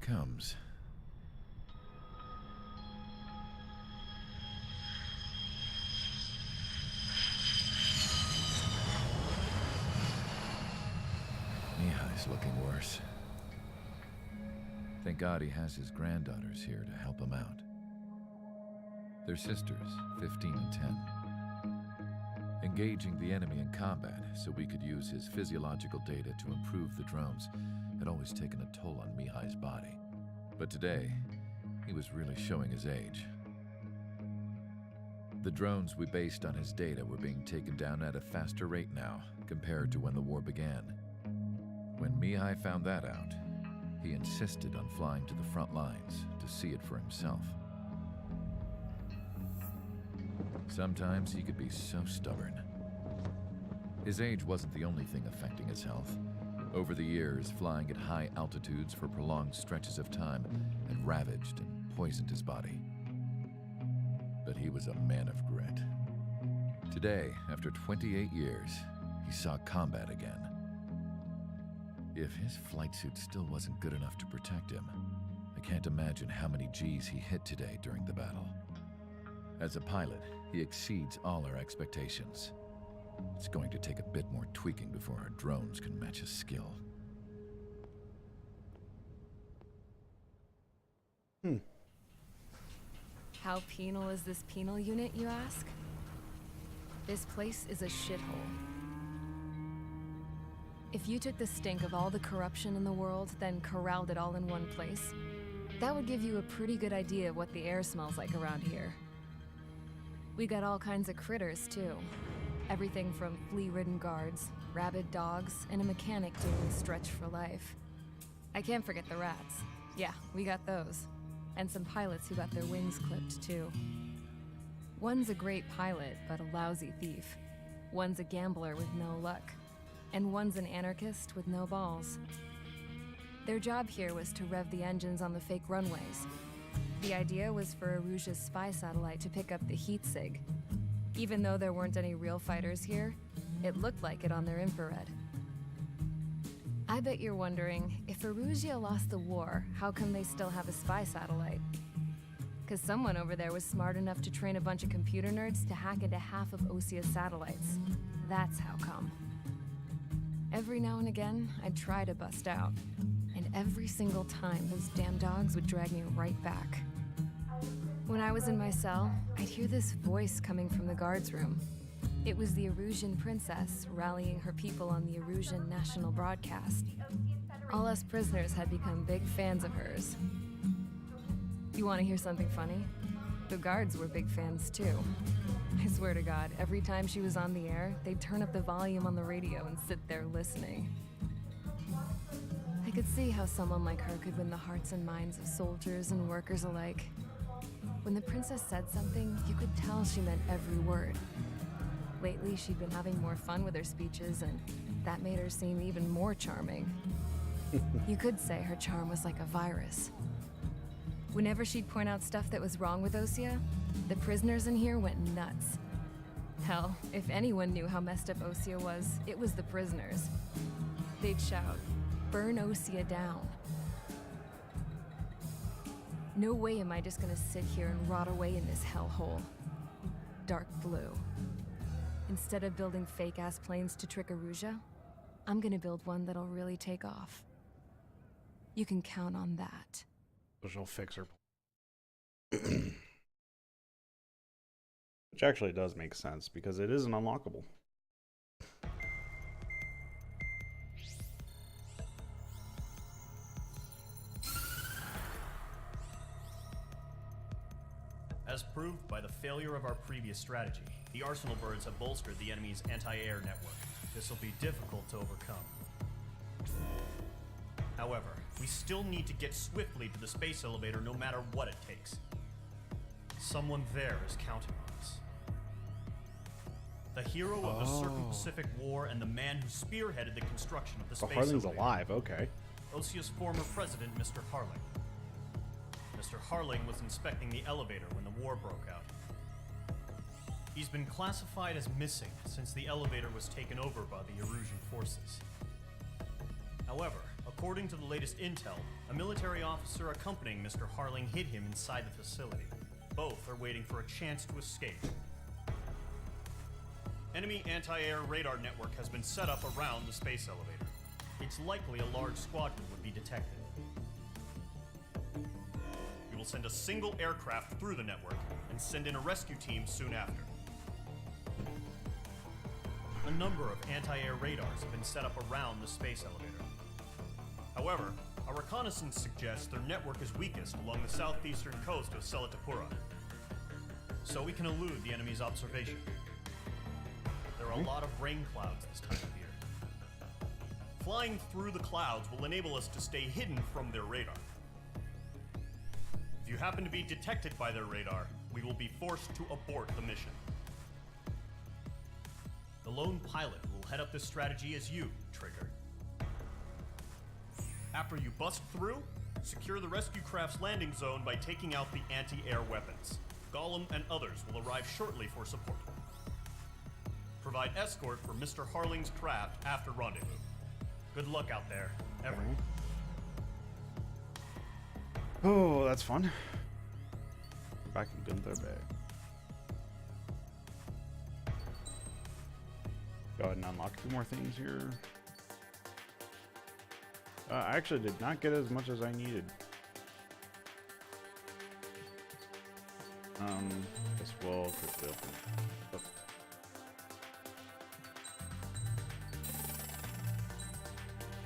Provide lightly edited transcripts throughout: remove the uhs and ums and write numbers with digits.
comes. Mihai's looking worse. Thank God he has his granddaughters here to help him out. They're sisters, 15 and 10. Engaging the enemy in combat so we could use his physiological data to improve the drones had always taken a toll on Mihai's body. But today, he was really showing his age. The drones we based on his data were being taken down at a faster rate now compared to when the war began. When Mihai found that out, he insisted on flying to the front lines to see it for himself. Sometimes he could be so stubborn. His age wasn't the only thing affecting his health. Over the years, flying at high altitudes for prolonged stretches of time had ravaged and poisoned his body. But he was a man of grit. Today, after 28 years, he saw combat again. If his flight suit still wasn't good enough to protect him, I can't imagine how many Gs he hit today during the battle. As a pilot, he exceeds all our expectations. It's going to take a bit more tweaking before our drones can match his skill. How penal is this penal unit, you ask? This place is a shithole. If you took the stink of all the corruption in the world, then corralled it all in one place, that would give you a pretty good idea of what the air smells like around here. We got all kinds of critters, too. Everything from flea-ridden guards, rabid dogs, and a mechanic doing stretch for life. I can't forget the rats. Yeah, we got those. And some pilots who got their wings clipped, too. One's a great pilot, but a lousy thief. One's a gambler with no luck. And one's an anarchist with no balls. Their job here was to rev the engines on the fake runways. The idea was for Erusia's spy satellite to pick up the heat sig. Even though there weren't any real fighters here, it looked like it on their infrared. I bet you're wondering, if Erusia lost the war, how come they still have a spy satellite? Because someone over there was smart enough to train a bunch of computer nerds to hack into half of Osia's satellites. That's how come. Every now and again, I'd try to bust out. And every single time, those damn dogs would drag me right back. When I was in my cell, I'd hear this voice coming from the guards room. It was the Erusian princess rallying her people on the Erusian national broadcast. All us prisoners had become big fans of hers. You want to hear something funny? The guards were big fans too. I swear to God, every time she was on the air, they'd turn up the volume on the radio and sit there listening. I could see how someone like her could win the hearts and minds of soldiers and workers alike. When the princess said something, you could tell she meant every word. Lately, she'd been having more fun with her speeches, and that made her seem even more charming. You could say her charm was like a virus. Whenever she'd point out stuff that was wrong with Osia, the prisoners in here went nuts. Hell, if anyone knew how messed up Osia was, it was the prisoners. They'd shout, "Burn Osia down." No way am I just gonna sit here and rot away in this hellhole. Dark blue. Instead of building fake-ass planes to trick Erusia, I'm gonna build one that'll really take off. You can count on that. She'll fix her. Which actually does make sense, because it is an unlockable. As proved by the failure of our previous strategy, the Arsenal birds have bolstered the enemy's anti-air network. This will be difficult to overcome. However, we still need to get swiftly to the space elevator no matter what it takes. Someone there is counting on us. The hero of the Circum-Pacific War and the man who spearheaded the construction of the space Harling's elevator. alive, okay. Osia's former president, Mr. Harling. Mr. Harling was inspecting the elevator when the war broke out. He's been classified as missing since the elevator was taken over by the Erusian forces. However, According to the latest intel, a military officer accompanying Mr. Harling hid him inside the facility. Both are waiting for a chance to escape. Enemy anti-air radar network has been set up around the space elevator. It's likely a large squadron would be detected. We will send a single aircraft through the network and send in a rescue team soon after. A number of anti-air radars have been set up around the space elevator. However, our reconnaissance suggests their network is weakest along the southeastern coast of Selatapura, so we can elude the enemy's observation. There are a lot of rain clouds this time of year. Flying through the clouds will enable us to stay hidden from their radar. If you happen to be detected by their radar, we will be forced to abort the mission. The lone pilot will head up this strategy as you, Trigger. After you bust through, secure the rescue craft's landing zone by taking out the anti-air weapons. Gollum and others will arrive shortly for support. Provide escort for Mr. Harling's craft after rendezvous. Good luck out there, everyone. Oh, that's fun. Back in Gunther Bay. Go ahead and unlock 2 more things here. I actually did not get as much as I needed. Guess we'll quickly open up.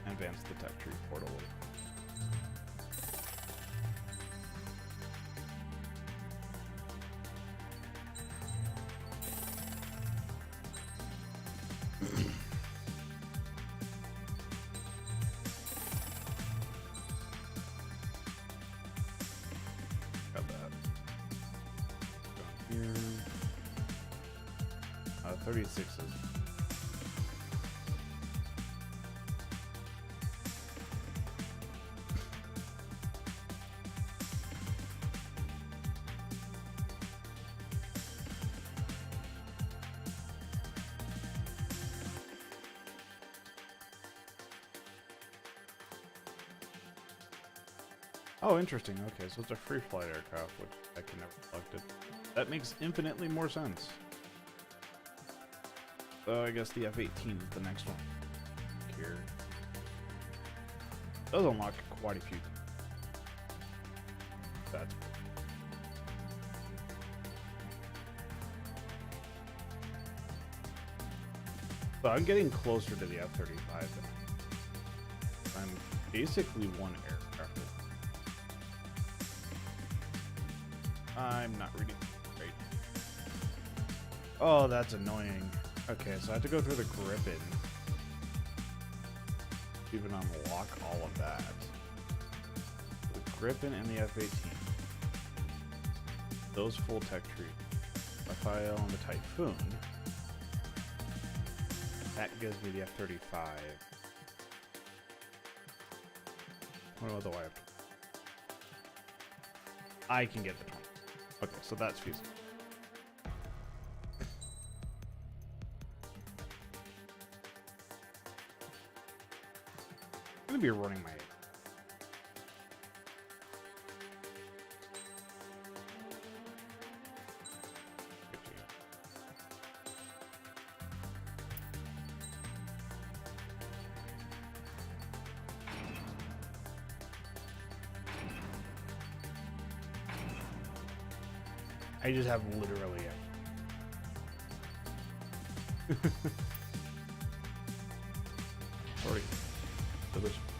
Advance the tech tree portal. Got that. Down here. 36s. Oh, interesting. Okay, so it's a free flight aircraft, which I can never select it. That makes infinitely more sense. So I guess the F-18 is the next one. Here. Does unlock quite a few. That's cool. So I'm getting closer to the F-35. I'm basically one aircraft. I'm not reading great. Oh, that's annoying. Okay, so I have to go through the Gripen. Even unlock all of that. The Gripen and the F-18. Those full tech tree. Raphael and the Typhoon. That gives me the F-35. What do I have? I can get the 20. Okay, so that's feasible. I'm gonna be running my. I just have literally Sorry.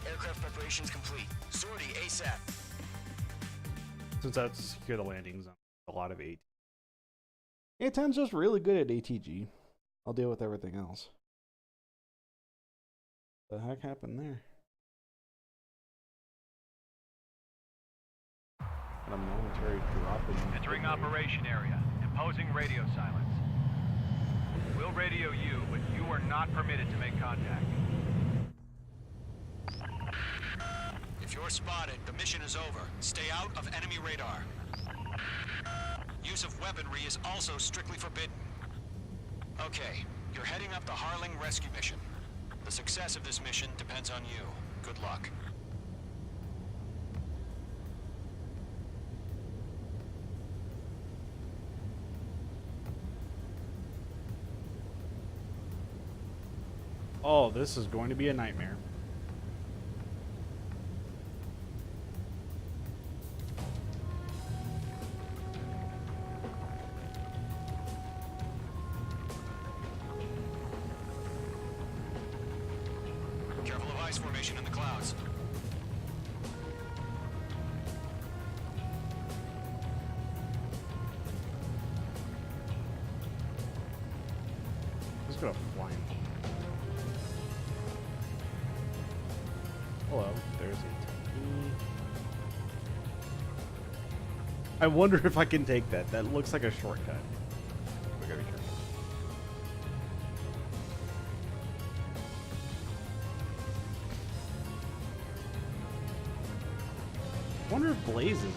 Aircraft preparations complete. Sortie ASAP. Since that's to secure the landing zone, a lot of AT. A-10's just really good at ATG. I'll deal with everything else. The heck happened there? A momentary drop in. Entering operation area. Imposing radio silence. We'll radio you, but you are not permitted to make contact. If you're spotted, the mission is over. Stay out of enemy radar. Use of weaponry is also strictly forbidden. Okay, you're heading up the Harling rescue mission. The success of this mission depends on you. Good luck. Oh, this is going to be a nightmare. Careful of ice formation in the clouds. Just gonna fly him. Hello, there's a tiny... I wonder if I can take that. That looks like a shortcut. We gotta be careful. I wonder if Blaze is in it.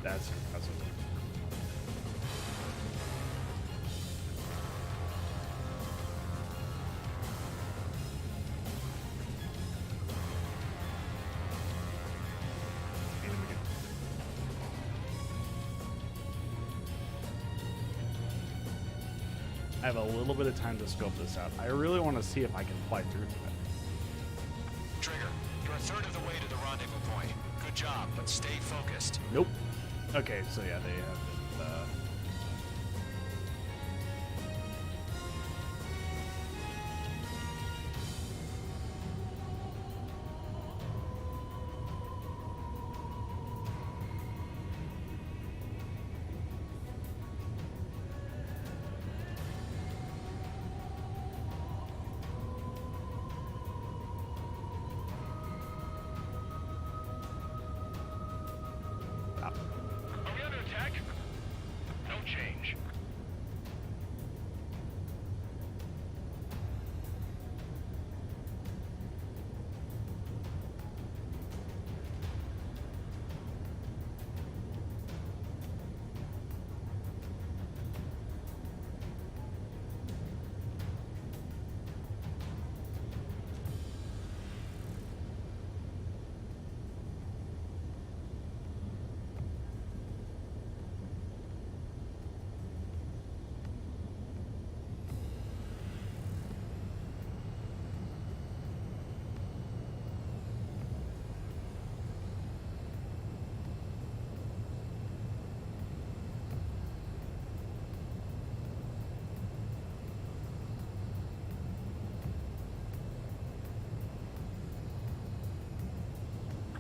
That's impressive. I have a little bit of time to scope this out. I really want to see if I can fly through that. Trigger, you're a third of the way to the rendezvous point. Good job, but stay focused. Nope. Okay, so yeah, they have it. Are we under attack? No change.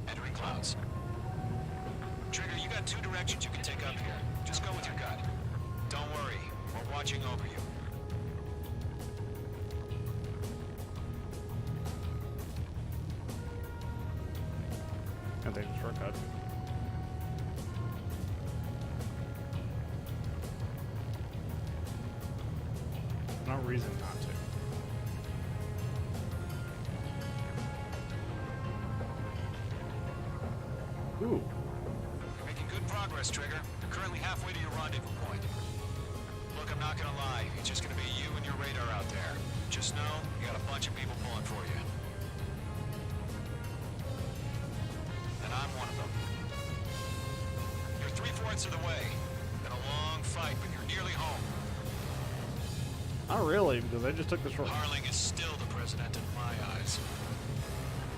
Entering clouds. Trigger, you got two directions you can take up here. Just go with your gut. Don't worry, we're watching over you. Can't take the shortcut. No reason not to. Ooh. You're making good progress, Trigger. You're currently halfway to your rendezvous point. Look, I'm not gonna lie. It's just gonna be you and your radar out there. Just know, you got a bunch of people pulling for you. And I'm one of them. You're 3/4 of the way. Been a long fight, but you're nearly home. Not really, because I just took the shortcut. Harling is still the president in my eyes.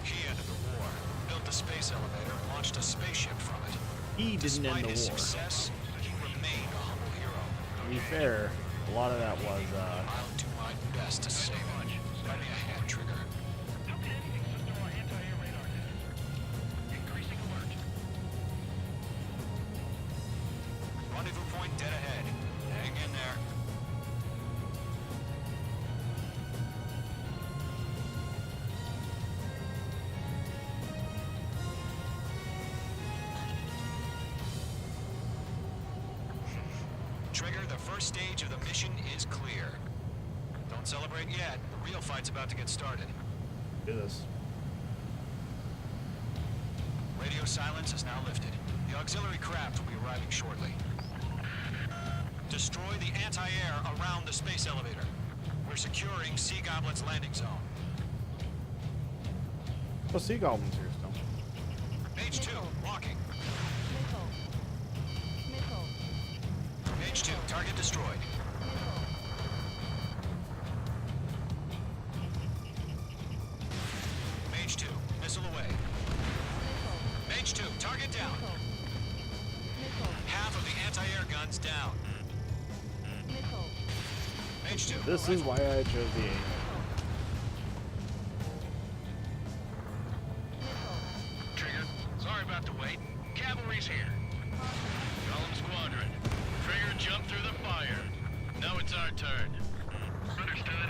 He ended the war, built the space elevator, and launched a spaceship from it. He didn't Despite end the his war. success, he remained a humble hero. To be fair, a lot of that was, I'll do my best to save him. Lend me a hand, Trigger. How can anything system or anti-air radar now? Increasing alert. Rendezvous point dead ahead. Hang in there. Trigger, the first stage of the mission is clear. Don't celebrate yet. The real fight's about to get started. do this. Radio silence is now lifted. The auxiliary craft will be arriving shortly. Destroy the anti-air around the space elevator. We're securing Sea Goblin's landing zone. Oh, sea goblins here still. Page 2, walking. Nickel, Mage 2, target destroyed. Mage 2, missile away. Mage 2, target down. Half of the anti-air guns down. Mage 2. This is why I chose the 8. Trigger, sorry about the wait. Cavalry's here. Column Squadron. Trigger jumped through the fire. Now it's our turn. Understood.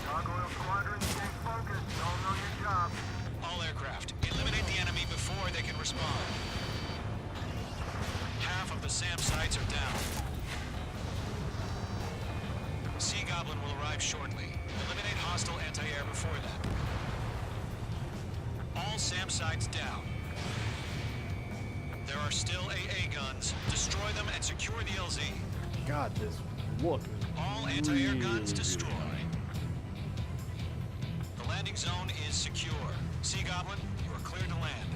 Gargoyle Squadron, stay focused. Y'all know your job. All aircraft, eliminate the enemy before they can respond. Half of the SAM sites are down. Sea Goblin will arrive shortly. Eliminate hostile anti-air before that. All SAM sites down. There are still AA guns. Destroy them and secure the LZ. God, this look is All anti-air guns really destroyed. nice. The landing zone is secure. Sea Goblin, you are cleared to land.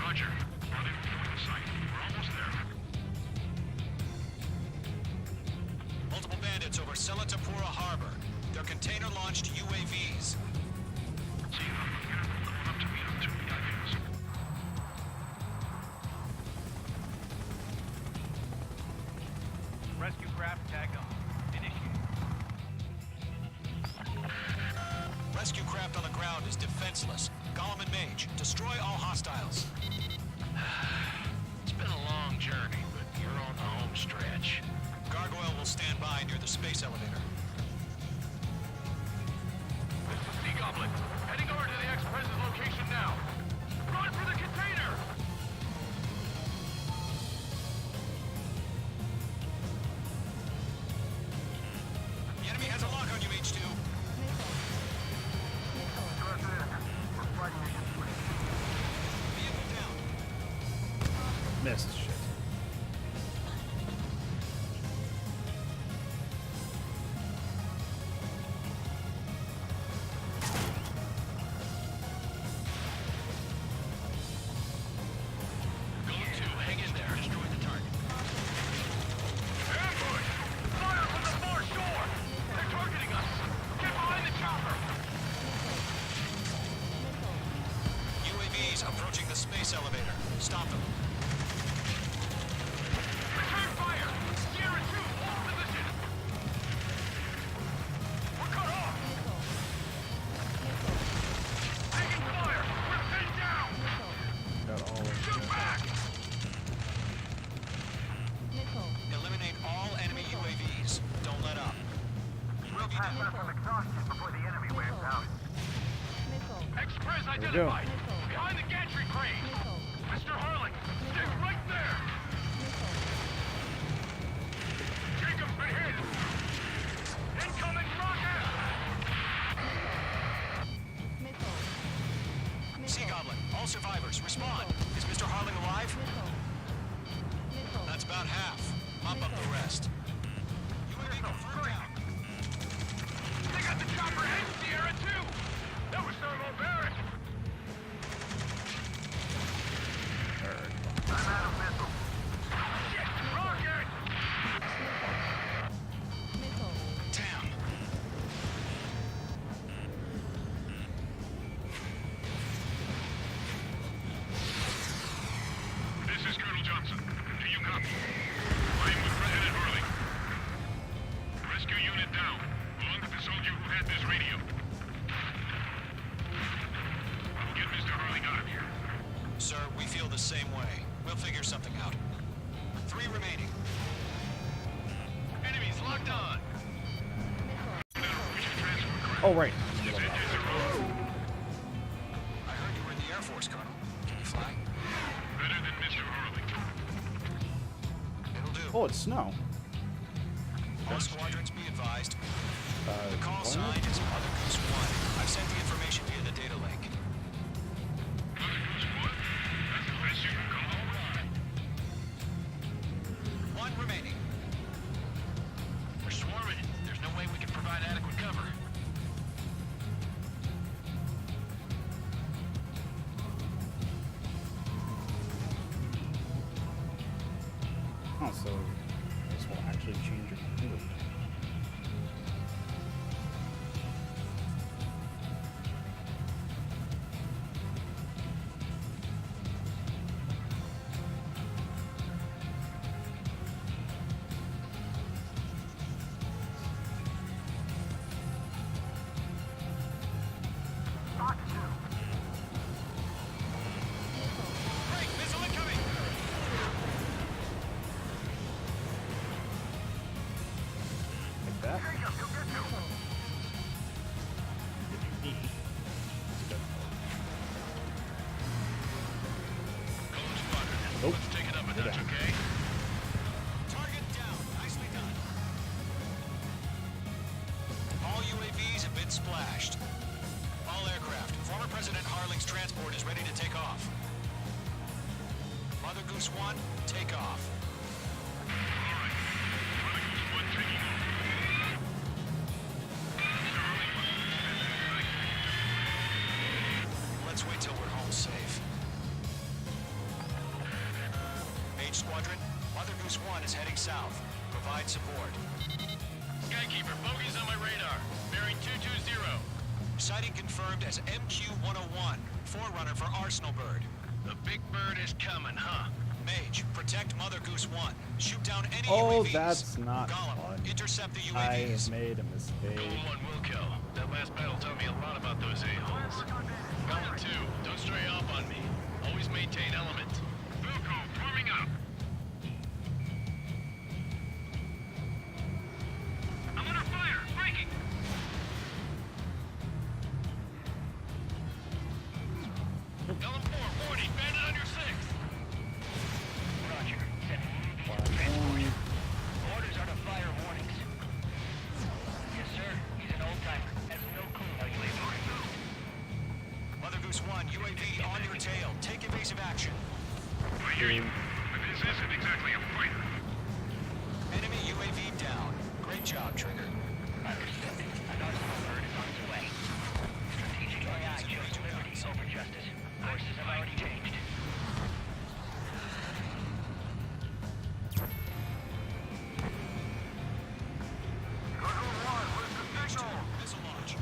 Roger. Running through the site. We're almost there. Multiple bandits over Selatapura Harbor. They're container-launched UAVs. See them. Going up to meet them. 2 VIPs. Rescue craft tag on. Initiate. Rescue craft on the ground is defenseless. Gollum and Mage, destroy all hostiles. It's been a long journey, but you're on the home stretch. Gargoyle will stand by near the space elevator. This is Sea Goblin. Heading over to the Express's location now. Run for the container! The enemy has a lock on you, H2. Vehicle down. Missed shit. Golem 2, hang in there. Destroy the target. Ambush! Fire from the far shore! They're targeting us! Get behind the chopper! UAVs approaching the space elevator. Stop them. Return fire! Sierra 2, hold position! We're cut off! Taking fire! We're pinned down! Got all of Shoot back! Eliminate all enemy UAVs. Don't let up. We'll pass out some exhaustion before the enemy wears out. Express go. identified! Behind the gantry crane! Mr. Harling, stick right there! Jacob, been hit! Incoming rocket! Sea Goblin, all survivors, respond. Is Mr. Harling alive? That's about half. Mop up the rest. UAV confirmed down. They got the chopper and Sierra 2! That was thermobaric! I'm out of missile. Shit! Rocket! Damn. This is Colonel Johnson. Do you copy? I am with President Hurley. Rescue unit down, along with the soldier who had this radio. We'll get Mr. Hurley out of here. Sir, we feel the same way. We'll figure something out. 3 remaining. Enemies locked on. We should transfer. Oh, right. I heard you were in the Air Force, Colonel. Can you fly? Better than Mr. Hurley. It'll do. Oh, it's snow. All squadrons be advised. The call what? sign is Mother Goose 1. I've sent the information via the data link. Mother Goose 1? That's the best you can call. 1 remaining. We're swarming. There's no way we can provide adequate cover. Oh, so this will actually change your mood. Break, missile incoming! Like that. Golem Squadron. Nope. Let's take it up a You're notch, down. okay? Target down. Nicely done. All UAVs have been splashed. All aircraft. Former President Harling's transport is ready to take off. Mother Goose 1, take off. Let's wait till we're home safe. Mage Squadron, Mother Goose 1 is heading south. Provide support. Skykeeper, bogey's on my radar. Bearing 220. Sighting confirmed as MQ-101, forerunner for Arsenal Bird. The big bird is coming, huh? Mage, protect Mother Goose 1. Shoot down any Oh, UAVs. that's not Gollum, fun. intercept the I have UAVs. made a mistake. Golem 1 will kill. That last battle taught me a lot about those a-holes. Golem 2, don't stray off on me. Always maintain element. Wilco, forming up. I'm under fire! Breaking! Golem 4, warning! Bandit on your 6th! Roger. Sending UAV to transport. Orders are to fire warnings. Yes, sir. He's an old-timer. Has no clue how UAV works. Mother Goose 1, UAV on your tail. Take evasive action. I hear you. But this isn't exactly a fighter. Enemy UAV down. Great job, Trigger. Understood. An Arsenal bird is on its way. Strategic AI chose liberty over justice. Courses have already changed. Missile launch.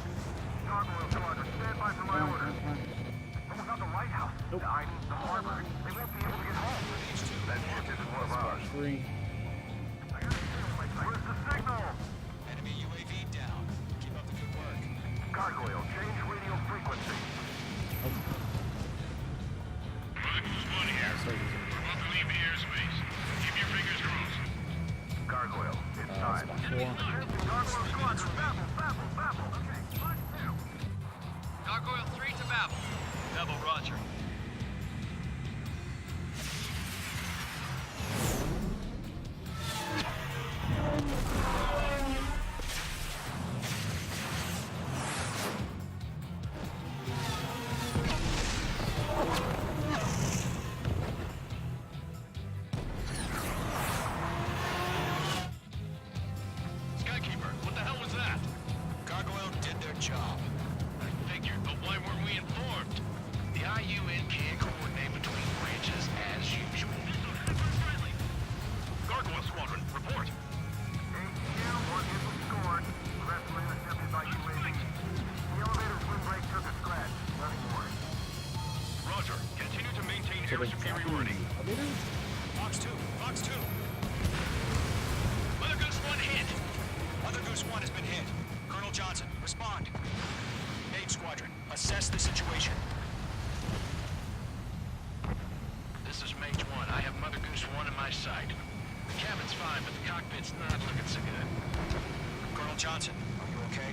Three. Enemy UAV down. Keep up the good work. Mother Goose 1 here. We're about to leave the airspace. Keep your fingers crossed. Spot 4. Gargoyle 3 to Babel. Babel, roger. Skykeeper, what the hell was that? Gargoyle did their job. I figured, but why weren't we informed? The IUN can't coordinate between branches as usual. Gargoyle Squadron, report. Roger. Continue to maintain air superiority. Fox 2, Fox 2. Mother Goose 1 hit. Mother Goose 1 has been hit. Colonel Johnson, respond. Mage Squadron, assess the situation. This is Mage 1. I have Mother Goose 1 in my sight. The cabin's fine, but the cockpit's not looking so good. Colonel Johnson, are you okay?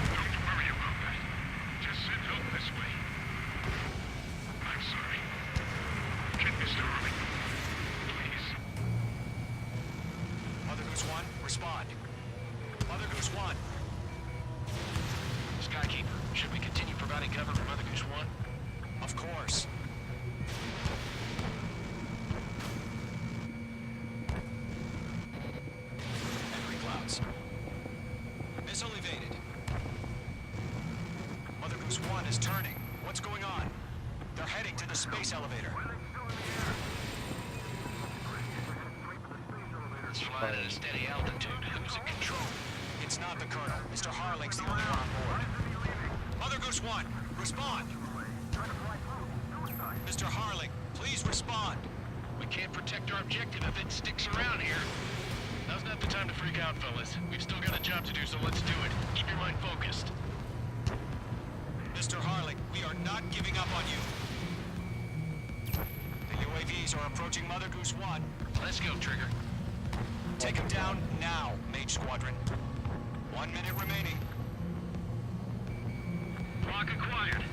Don't worry about that. Just send help this way. I'm sorry. Get Mr. Harley. Please. Mother Goose 1, respond. Mother Goose 1. Skykeeper, should we continue providing cover for Mother Goose 1? Of course. Angry clouds. Missile evaded. Mother Goose 1 is turning. What's going on? They're heading to the space elevator. flying at a steady altitude. Who's in control? It's not the Colonel. Mr. Harling's the only one on board. Mother Goose 1, respond! Mr. Harling, please respond! We can't protect our objective if it sticks around here. Now's not the time to freak out, fellas. We've still got a job to do, so let's do it. Keep your mind focused. Mr. Harling, we are not giving up on you. The UAVs are approaching Mother Goose 1. Let's go, Trigger. Take them down now, Mage Squadron. 1 minute remaining. Block acquired.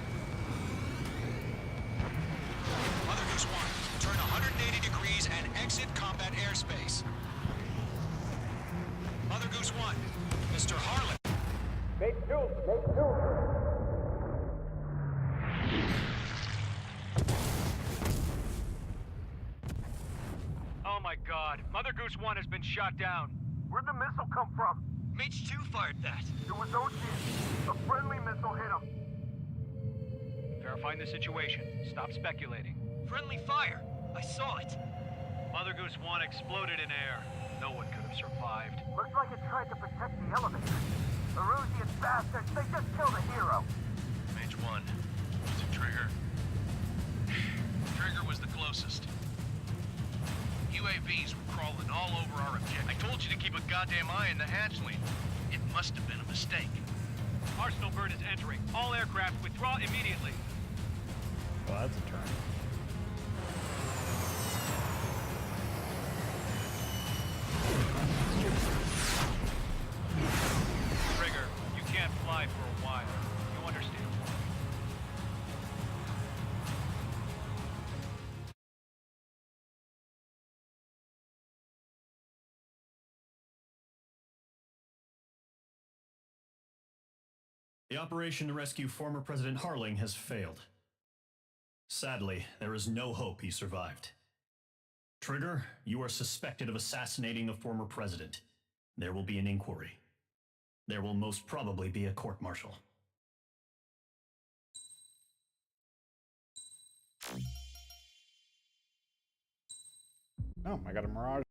Mother Goose 1, turn 180 degrees and exit combat airspace. Mother Goose 1, Mr. Harling. Oh my god. Mother Goose 1 has been shot down. Where'd the missile come from? Mage 2 fired that. It was Ocean. A friendly missile hit him. Verifying the situation. Stop speculating. Friendly fire. I saw it. Mother Goose 1 exploded in air. No one could have survived. Looks like it tried to protect the elevator. Erusian bastards, they just killed a hero. Mage 1. Was it Trigger? Trigger was the closest. UAVs were crawling all over our objective. I told you to keep a goddamn eye on the hatchling. It must have been a mistake. Arsenal bird is entering. All aircraft withdraw immediately. Well, that's a turn. Trigger, you can't fly for a while. You understand? The operation to rescue former President Harling has failed. Sadly, there is no hope he survived. Trigger, you are suspected of assassinating the former president. There will be an inquiry. There will most probably be a court-martial. Oh, I got a Mirage.